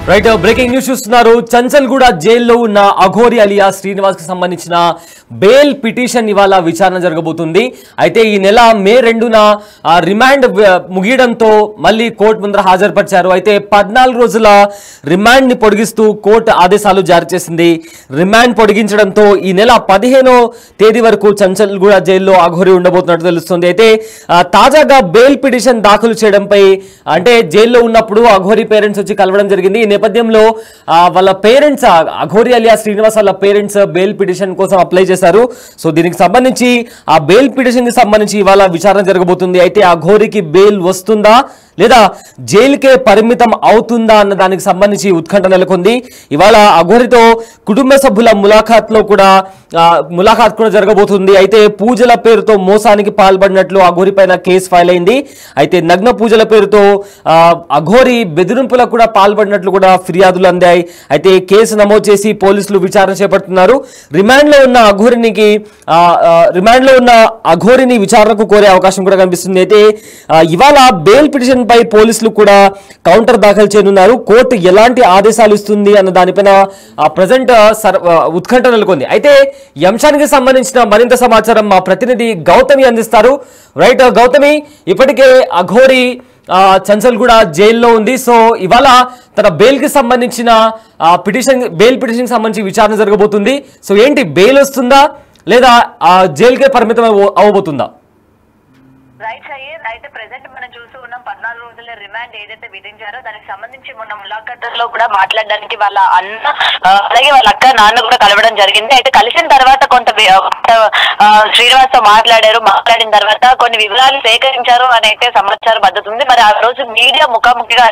Right breaking news చూస్తున్నారు. చంచల్గూడ జైల్లో ఉన్న అఘోరి అలియా శ్రీనివాస్ కి సంబంధించిన బెయిల్ పిటిషన్ ఇవాళ విచారణ జరగబోతుంది. అయితే ఈ నెల మే 2న రిమాండ్ ముగియడంతో మళ్ళీ కోర్టు ముందర హాజరుపరిచారు. అయితే 14 రోజుల రిమాండ్ ని పొడిగిస్తూ కోర్టు ఆదేశాలు జారీ చేసింది. రిమాండ్ పొడిగించడంతో ఈ నెల 15వ తేదీ వరకు చంచల్గూడ జైల్లో అఘోరి ఉండబోతున్నట్టు తెలుస్తుంది. అయితే తాజాగా బెయిల్ పిటిషన్ దాఖలు చేయడంపై అంటే జైల్లో ఉన్నప్పుడు అఘోరి పేరెంట్స్ వచ్చి కలవడం జరిగింది. ఈ నేపథ్యంలో వాళ్ళ పేరెంట్స్ అఘోరి అలియా శ్రీనివాస్ వాళ్ళ పేరెంట్స్ బెయిల్ పిటిషన్ కోసం అప్లై చేశారు. సో దీనికి సంబంధించి ఆ బెయిల్ పిటిషన్ కి సంబంధించి ఇవాళ విచారణ జరగబోతుంది. అయితే అఘోరికి బెయిల్ వస్తుందా లేదా జైలుకే పరిమితం అవుతుందా అన్న దానికి సంబంధించి ఉత్కంఠ నెలకొంది. ఇవాళ అఘోరితో కుటుంబ సభ్యుల ములాఖాత్ కూడా జరగబోతుంది. అయితే పూజల పేరుతో మోసానికి పాల్పడినట్లు అఘోరి పైన కేసు ఫైల్ అయింది. అయితే నగ్న పూజల పేరుతో అఘోరి బెదిరింపులకు కూడా పాల్పడినట్లు కూడా ఫిర్యాదులు అందాయి. అయితే కేసు నమోదు చేసి పోలీసులు విచారణ చేపడుతున్నారు. రిమాండ్ లో ఉన్న అఘోరిని విచారణకు కోరే అవకాశం కూడా కనిపిస్తుంది. అయితే ఇవాళ బెయిల్ పిటిషన్ పై పోలీసులు కూడా కౌంటర్ దాఖలు చేయనున్నారు. కోర్టు ఎలాంటి ఆదేశాలు ఇస్తుంది అన్న దానిపైన ప్రజెంట్ ఉత్కంఠ నెలకొంది. అయితే ఈ అంశానికి సంబంధించిన మరింత సమాచారం మా ప్రతినిధి గౌతమి అందిస్తారు. రైట్ గౌతమి, ఇప్పటికే అఘోరి చంచల్గూడ జైల్లో ఉంది. సో ఇవాళ తన బెయిల్ కి సంబంధించిన బెయిల్ పిటిషన్ సంబంధించి విచారణ జరగబోతుంది. సో ఏంటి, బెయిల్ వస్తుందా లేదా జైలుకే పరిమితం అవ్వబోతుందా? రైట్ సయ్యద్, అయితే ప్రెసెంట్ మనం చూస్తూ ఉన్నాం 14 రోజుల రిమాండ్ ఏదైతే విధించారో దానికి సంబంధించి మొన్న ములాఖాతులో కూడా మాట్లాడడానికి వాళ్ళ అన్న అలాగే వాళ్ళ అక్క నాన్న కూడా కలవడం జరిగింది. అయితే కలిసిన తర్వాత కొంత శ్రీనివాస్ తో మాట్లాడిన తర్వాత కొన్ని వివరాలు సేకరించారు అని అయితే సమాచారం భద్రతుంది. మరి ఆ రోజు మీడియా ముఖాముఖిగా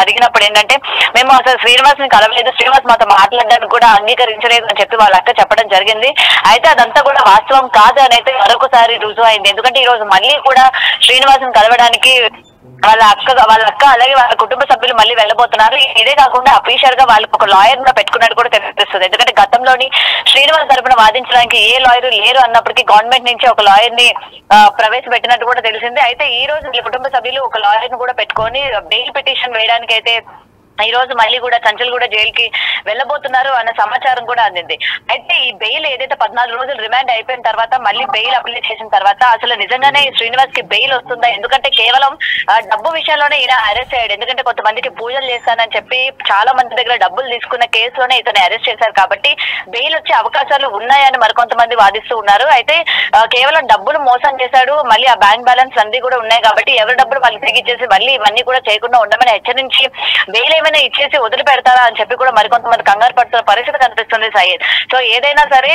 అడిగినప్పుడు ఏంటంటే మేము అసలు శ్రీనివాస్ ని కలవలేదు, శ్రీనివాస్ మాతో మాట్లాడడానికి కూడా అంగీకరించలేదు అని చెప్పి వాళ్ళ అక్క చెప్పడం జరిగింది. అయితే అదంతా కూడా వాస్తవం కాదు అని అయితే మరొకసారి రుజువు అయింది. ఎందుకంటే ఈ రోజు మళ్ళీ కూడా శ్రీనివాస్ ని కలవడానికి వాళ్ళ అక్క అలాగే వాళ్ళ కుటుంబ సభ్యులు మళ్ళీ వెళ్ళబోతున్నారు. ఇదే కాకుండా అఫీషియల్ గా వాళ్ళకి ఒక లాయర్ కూడా పెట్టుకున్నట్టు కూడా తెలుస్తుంది. ఎందుకంటే గతంలోని శ్రీనివాస్ తరపున వాదించడానికి ఏ లాయర్ లేరు అన్నప్పటికీ గవర్నమెంట్ నుంచి ఒక లాయర్ ని ప్రవేశపెట్టినట్టు కూడా తెలిసింది. అయితే ఈ రోజు వీళ్ళ కుటుంబ సభ్యులు ఒక లాయర్ ని కూడా పెట్టుకొని బెయిల్ పిటిషన్ వేయడానికి అయితే ఈ రోజు మళ్ళీ కూడా చంచల్గూడ జైలుకి వెళ్ళబోతున్నారు అన్న సమాచారం కూడా అందింది. అయితే ఈ బెయిల్ ఏదైతే 14 రోజులు రిమాండ్ అయిపోయిన తర్వాత మళ్ళీ బెయిల్ అప్లై చేసిన తర్వాత అసలు నిజంగానే శ్రీనివాస్ కి బెయిల్ వస్తుందా? ఎందుకంటే కేవలం డబ్బు విషయంలోనే ఈయన అరెస్ట్ అయ్యాడు. ఎందుకంటే కొంతమందికి పూజలు చేస్తానని చెప్పి చాలా మంది దగ్గర డబ్బులు తీసుకున్న కేసులోనే ఇతను అరెస్ట్ చేశారు. కాబట్టి బెయిల్ వచ్చే అవకాశాలు ఉన్నాయని మరికొంతమంది వాదిస్తూ ఉన్నారు. అయితే కేవలం డబ్బులు మోసం చేశాడు, మళ్ళీ ఆ బ్యాంక్ బ్యాలెన్స్ అన్ని కూడా ఉన్నాయి కాబట్టి ఎవరి డబ్బులు వాళ్ళు తిరిగి ఇచ్చేసి మళ్ళీ ఇవన్నీ కూడా చేయకుండా ఉండమని హెచ్చరించి బెయిల్ ఏమైనా ఇచ్చేసి వదిలిపెడతారా అని చెప్పి కూడా మరికొంతమంది కంగారు పడుతున్న పరిస్థితి కనిపిస్తుంది సయ్యద్. సో ఏదైనా సరే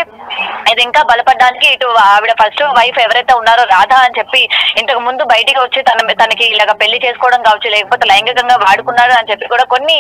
ఇది ఇంకా బలపడడానికి ఇటు ఆవిడ ఫస్ట్ వైఫ్ ఎవరైతే ఉన్నారో రాధా అని చెప్పి ఇంతకు ముందు బయటికి వచ్చి తనకి ఇలాగ పెళ్లి చేసుకోవడం కావచ్చు, లేకపోతే లైంగికంగా వాడుకున్నాడు అని చెప్పి కూడా కొన్ని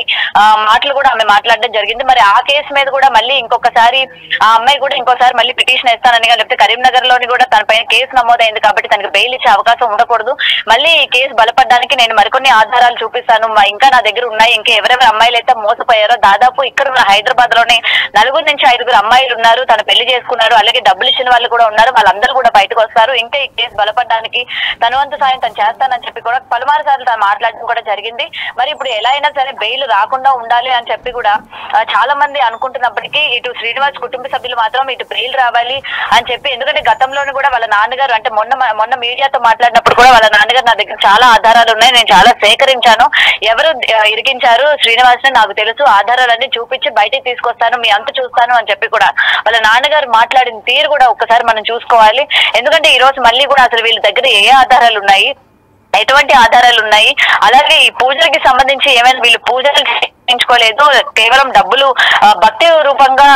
మాటలు కూడా ఆమె మాట్లాడడం జరిగింది. మరి ఆ కేసు మీద కూడా మళ్ళీ ఇంకొకసారి ఆ అమ్మాయి కూడా ఇంకోసారి మళ్ళీ పిటిషన్ ఇస్తానని, లేకపోతే కరీంనగర్ లోని కూడా తన పైన కేసు నమోదైంది కాబట్టి తనకి బెయిల్ ఇచ్చే అవకాశం ఉండకూడదు. మళ్ళీ ఈ కేసు బలపడడానికి నేను మరికొన్ని ఆధారాలు చూపిస్తాను, ఇంకా నా దగ్గర ఉన్నాయి, ఇంకా ఎవరెవరు అమ్మాయిలు అయితే మోసపోయారో దాదాపు ఇక్కడ హైదరాబాద్ లోనే 4 నుంచి 5 అమ్మాయిలు ఉన్నారు, తను పెళ్లి చేసుకున్నారు, అలాగే డబ్బులు ఇచ్చిన వాళ్ళు కూడా ఉన్నారు, వాళ్ళందరూ కూడా బయటకు వస్తారు. ఇంకా ఈ కేసు బలపడడానికి తన వంతు సాయం తను చేస్తానని చెప్పి కూడా పలుమారు సార్లు తను మాట్లాడడం కూడా జరిగింది. మరి ఇప్పుడు ఎలా అయినా సరే బెయిల్ రాకుండా ఉండాలి అని చెప్పి కూడా చాలా మంది అనుకుంటున్నప్పటికీ ఇటు శ్రీనివాస్ కుటుంబ సభ్యులు మాత్రం ఇటు బెయిల్ రావాలి అని చెప్పి, ఎందుకంటే గతంలోనే కూడా వాళ్ళ నాన్నగారు అంటే మొన్న మీడియాతో మాట్లాడినప్పుడు కూడా వాళ్ళ నాన్నగారు నా దగ్గర చాలా ఆధారాలు ఉన్నాయి, నేను చాలా సేకరించాను, ఎవరు ఇరికించారు శ్రీనివాస్ నాకు తెలుసు, ఆధారాలన్నీ చూపించి బయటికి తీసుకొస్తాను, మీ అంత చూస్తాను అని చెప్పి కూడా వాళ్ళ నాన్నగారు మాట్లాడిన తీరు కూడా ఒక్కసారి మనం చూసుకోవాలి. ఎందుకంటే ఈ రోజు మళ్ళీ కూడా అసలు వీళ్ళ దగ్గర ఏ ఆధారాలు ఉన్నాయి, ఎటువంటి ఆధారాలు ఉన్నాయి, అలాగే ఈ పూజలకి సంబంధించి ఏమైనా వీళ్ళు పూజలు చేయించుకోలేదు, కేవలం డబ్బులు భక్తి రూపంగా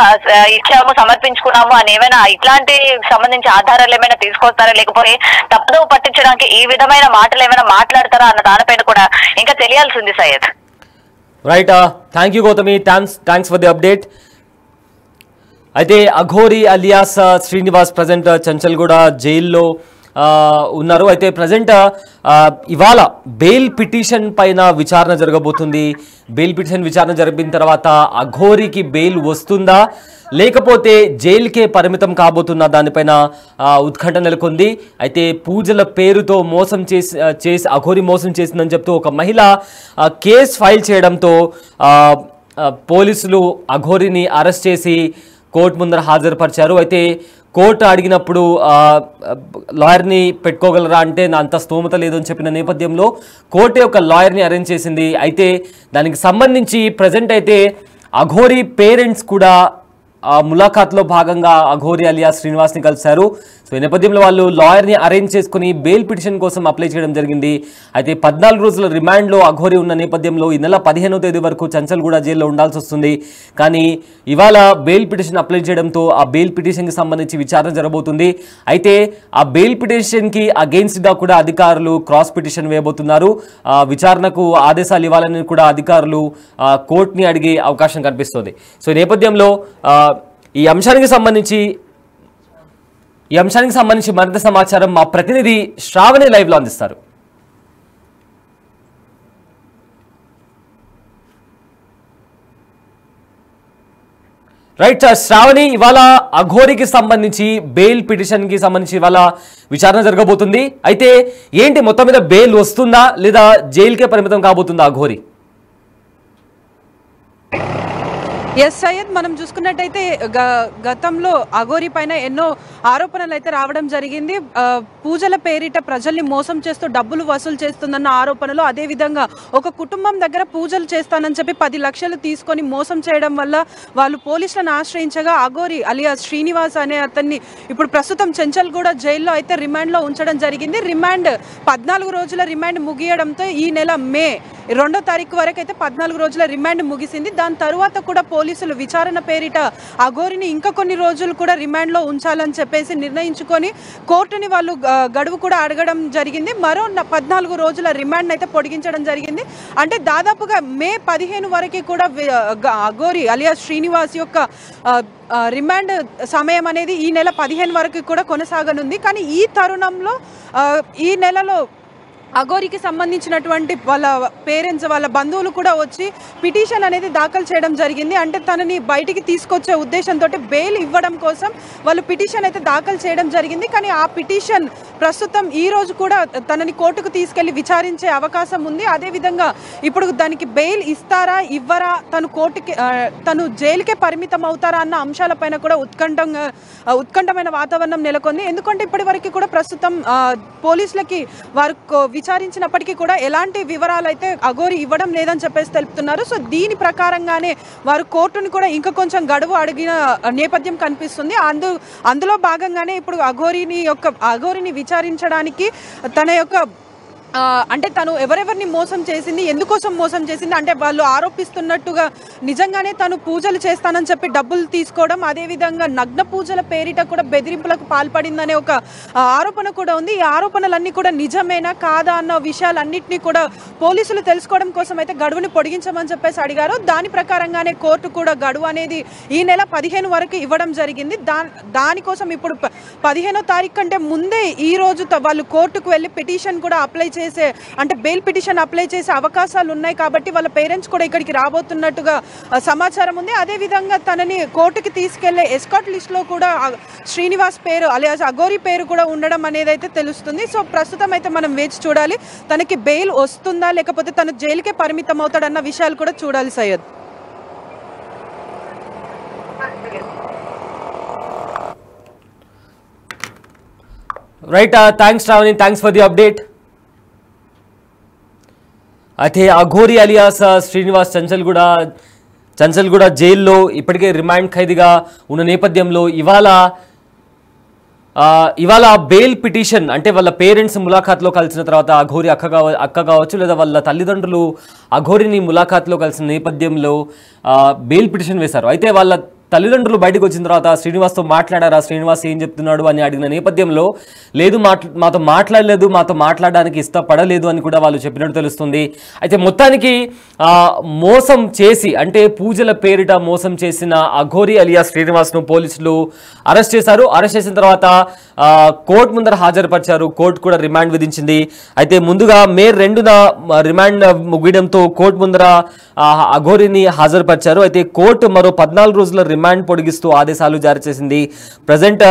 ఇచ్చాము సమర్పించుకున్నాము అని ఏమైనా ఇట్లాంటి సంబంధించి ఆధారాలు ఏమైనా తీసుకొస్తారా, లేకపోతే తప్పుదోవ పట్టించడానికి ఈ విధమైన మాటలు ఏమైనా మాట్లాడతారా అన్న దానిపైన కూడా ఇంకా తెలియాల్సింది Syed. Right, thank you Gautami, thanks for the update. అయితే అఘోరి అలియాస్ శ్రీనివాస్ ప్రజెంట్ చంచల్గూడ జైల్లో ఉన్నారు. అయితే ప్రజెంట్ ఇవాళ బెయిల్ పిటిషన్ పైన విచారణ జరగబోతుంది. బెయిల్ పిటిషన్ విచారణ జరిపిన తర్వాత అఘోరికి బెయిల్ వస్తుందా లేకపోతే జైలుకే పరిమితం కాబోతున్న దానిపైన ఉత్కంఠ నెలకొంది. అయితే పూజల పేరుతో మోసం చేసి అఘోరి మోసం చేసిందని చెప్తూ ఒక మహిళ కేసు ఫైల్ చేయడంతో పోలీసులు అఘోరిని అరెస్ట్ చేసి కోర్టు ముందర హాజరుపరిచారు. అయితే కోర్టు అడిగినప్పుడు లాయర్ని పెట్టుకోగలరా అంటే నా అంత స్తోమత లేదు అని చెప్పిన నేపథ్యంలో కోర్టే ఒక లాయర్ని అరేంజ్ చేసింది. అయితే దానికి సంబంధించి ప్రజెంట్ అయితే అఘోరి పేరెంట్స్ కూడా ములాఖాత్లో భాగంగా అఘోరి అలియాస్ శ్రీనివాస్ని కలిశారు. సో ఈ నేపథ్యంలో వాళ్ళు లాయర్ని అరేంజ్ చేసుకుని బెయిల్ పిటిషన్ కోసం అప్లై చేయడం జరిగింది. అయితే 14 రోజుల రిమాండ్లో అఘోరి ఉన్న నేపథ్యంలో ఈ నెల 15వ తేదీ వరకు చంచల్గూడ జైల్లో ఉండాల్సి వస్తుంది. కానీ ఇవాళ బెయిల్ పిటిషన్ అప్లై చేయడంతో ఆ బెయిల్ పిటిషన్కి సంబంధించి విచారణ జరగబోతుంది. అయితే ఆ బెయిల్ పిటిషన్కి అగెయిన్స్ట్గా కూడా అధికారులు క్రాస్ పిటిషన్ వేయబోతున్నారు. విచారణకు ఆదేశాలు ఇవ్వాలని కూడా అధికారులు కోర్టుని అడిగే అవకాశం కనిపిస్తుంది. సో ఈ నేపథ్యంలో ఈ అంశానికి సంబంధించి మరింత సమాచారం మా ప్రతినిధి శ్రావణి లైవ్లో అందిస్తారు. రైట్ శ్రావణి, ఇవాళ అఘోరికి సంబంధించి బెయిల్ పిటిషన్కి సంబంధించి ఇవాళ విచారణ జరగబోతుంది. అయితే ఏంటి మొత్తం మీద బెయిల్ వస్తుందా లేదా జైలుకే పరిమితం కాబోతుందా అఘోరి? ఎస్ సయ్యద్, మనం చూసుకున్నట్టయితే గతంలో అఘోరి పైన ఎన్నో ఆరోపణలు అయితే రావడం జరిగింది. పూజల పేరిట ప్రజల్ని మోసం చేస్తూ డబ్బులు వసూలు చేస్తుందన్న ఆరోపణలు, అదేవిధంగా ఒక కుటుంబం దగ్గర పూజలు చేస్తానని చెప్పి 10 లక్షలు తీసుకొని మోసం చేయడం వల్ల వాళ్ళు పోలీసులను ఆశ్రయించగా అఘోరి అలియాస్ శ్రీనివాస్ అనే అతన్ని ఇప్పుడు ప్రస్తుతం చెంచల్గూడ జైల్లో అయితే రిమాండ్లో ఉంచడం జరిగింది. 14 రోజుల రిమాండ్ ముగియడంతో ఈ నెల మే 2వ తారీఖు వరకు అయితే 14 రోజుల రిమాండ్ ముగిసింది. దాని తరువాత కూడా పోలీసులు విచారణ పేరిట అఘోరిని ఇంకా కొన్ని రోజులు కూడా రిమాండ్లో ఉంచాలని చెప్పేసి నిర్ణయించుకొని కోర్టుని వాళ్ళు గడువు కూడా అడగడం జరిగింది. మరో 14 రోజుల రిమాండ్ అయితే పొడిగించడం జరిగింది. అంటే దాదాపుగా మే 15 వరకు కూడా అఘోరి అలియాస్ శ్రీనివాస్ యొక్క రిమాండ్ సమయం అనేది ఈ నెల 15 వరకు కూడా కొనసాగనుంది. కానీ ఈ తరుణంలో ఈ నెలలో అఘోరికి సంబంధించినటువంటి వాళ్ళ పేరెంట్స్, వాళ్ళ బంధువులు కూడా వచ్చి పిటిషన్ అనేది దాఖలు చేయడం జరిగింది. అంటే తనని బయటికి తీసుకొచ్చే ఉద్దేశంతో బెయిల్ ఇవ్వడం కోసం వాళ్ళు పిటిషన్ అయితే దాఖలు చేయడం జరిగింది. కానీ ఆ పిటిషన్ ప్రస్తుతం ఈ రోజు కూడా తనని కోర్టుకు తీసుకెళ్లి విచారించే అవకాశం ఉంది. అదేవిధంగా ఇప్పుడు దానికి బెయిల్ ఇస్తారా ఇవ్వరా, తను జైలుకే పరిమితం అవుతారా అన్న అంశాలపైన కూడా ఉత్కంఠమైన వాతావరణం నెలకొంది. ఎందుకంటే ఇప్పటి వరకు కూడా ప్రస్తుతం పోలీసులకి వారు విచారించినప్పటికీ కూడా ఎలాంటి వివరాలు అయితే అఘోరి ఇవ్వడం లేదని చెప్పేసి తెలుపుతున్నారు. సో దీని ప్రకారంగానే వారు కోర్టుని కూడా ఇంకా కొంచెం గడువు అడిగిన నేపథ్యం కనిపిస్తుంది. అందులో భాగంగానే ఇప్పుడు అఘోరిని విచారించడానికి తన యొక్క అంటే తను ఎవరెవరిని మోసం చేసింది, ఎందుకోసం మోసం చేసింది, అంటే వాళ్ళు ఆరోపిస్తున్నట్టుగా నిజంగానే తను పూజలు చేస్తానని చెప్పి డబ్బులు తీసుకోవడం, అదేవిధంగా నగ్న పూజల పేరిట కూడా బెదిరింపులకు పాల్పడిందనే ఒక ఆరోపణ కూడా ఉంది. ఈ ఆరోపణలన్నీ కూడా నిజమేనా కాదా అన్న విషయాలన్నింటినీ కూడా పోలీసులు తెలుసుకోవడం కోసం అయితే గడువుని పొడిగించమని చెప్పేసి అడిగారు. దాని ప్రకారంగానే కోర్టు కూడా గడువు అనేది ఈ నెల 15 వరకు ఇవ్వడం జరిగింది. దానికోసం ఇప్పుడు 15వ తారీఖు కంటే ముందే ఈ రోజు వాళ్ళు కోర్టుకు వెళ్ళి పిటిషన్ కూడా అప్లై చేసే, అంటే బెయిల్ పిటిషన్ అప్లై చేసే అవకాశాలు ఉన్నాయి. కాబట్టి వాళ్ళ పేరెంట్స్ కూడా ఇక్కడికి రాబోతున్నట్టుగా సమాచారం ఉంది. అదేవిధంగా తనని కోర్టుకి తీసుకెళ్లే ఎస్కాట్ లిస్ట్ లో కూడా శ్రీనివాస్ పేరు అలియాస్ అఘోరి పేరు కూడా ఉండడం అనేది అయితే తెలుస్తుంది. సో ప్రస్తుతం అయితే మనం వేచి చూడాలి, తనకి బెయిల్ వస్తుందా లేకపోతే తను జైలుకే పరిమితం అవుతాడన్న విషయాలు కూడా చూడాలి Syed. Right, thanks Shravani, thanks for the update. అయితే అఘోరి అలియాస్ శ్రీనివాస్ చంచల్గూడ జైల్లో ఇప్పటికే రిమాండ్ ఖైదీగా ఉన్న నేపథ్యంలో ఇవాళ బెయిల్ పిటిషన్, అంటే వాళ్ళ పేరెంట్స్ ములాఖాత్లో కలిసిన తర్వాత అఘోరి అక్క కావచ్చు లేదా వాళ్ళ తల్లిదండ్రులు అఘోరిని ములాఖాత్లో కలిసిన నేపథ్యంలో బెయిల్ పిటిషన్ వేశారు. అయితే వాళ్ళ తల్లిదండ్రులు బయటకు వచ్చిన తర్వాత శ్రీనివాస్తో మాట్లాడారా, శ్రీనివాస్ ఏం చెప్తున్నాడు అని అడిగిన నేపథ్యంలో లేదు, మాతో మాట్లాడలేదు, మాతో మాట్లాడడానికి ఇష్టపడలేదు అని కూడా వాళ్ళు చెప్పినట్టు తెలుస్తుంది. అయితే మొత్తానికి మోసం చేసి, అంటే పూజల పేరిట మోసం చేసిన అఘోరి అలియాస్ శ్రీనివాస్ను పోలీసులు అరెస్ట్ చేశారు. అరెస్ట్ చేసిన తర్వాత కోర్టు ముందర హాజరుపరిచారు. కోర్టు కూడా రిమాండ్ విధించింది. అయితే ముందుగా మే 2న రిమాండ్ ముగియడంతో కోర్టు ముందర అఘోరిని హాజరుపరిచారు. అయితే కోర్టు మరో 14 రోజుల రిమాండ్ రిమాండ్ పొడిగిస్తూ ఆదేశాలు జారీ చేసింది. ప్రజెంట్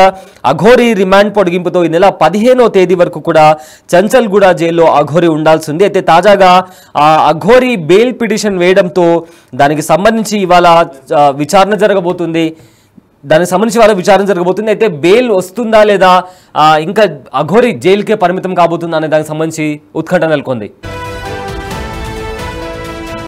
అఘోరి రిమాండ్ పొడిగింపుతో ఈ నెల 15వ తేదీ వరకు కూడా చంచల్గూడ జైల్లో అఘోరి ఉండాల్సి ఉంది. అయితే తాజాగా అఘోరి బెయిల్ పిటిషన్ వేయడంతో దానికి సంబంధించి ఇవాళ విచారణ జరగబోతుంది. అయితే బెయిల్ వస్తుందా లేదా, ఇంకా అఘోరి జైలుకే పరిమితం కాబోతుందా అనే దానికి సంబంధించి ఉత్కంఠ నెలకొంది.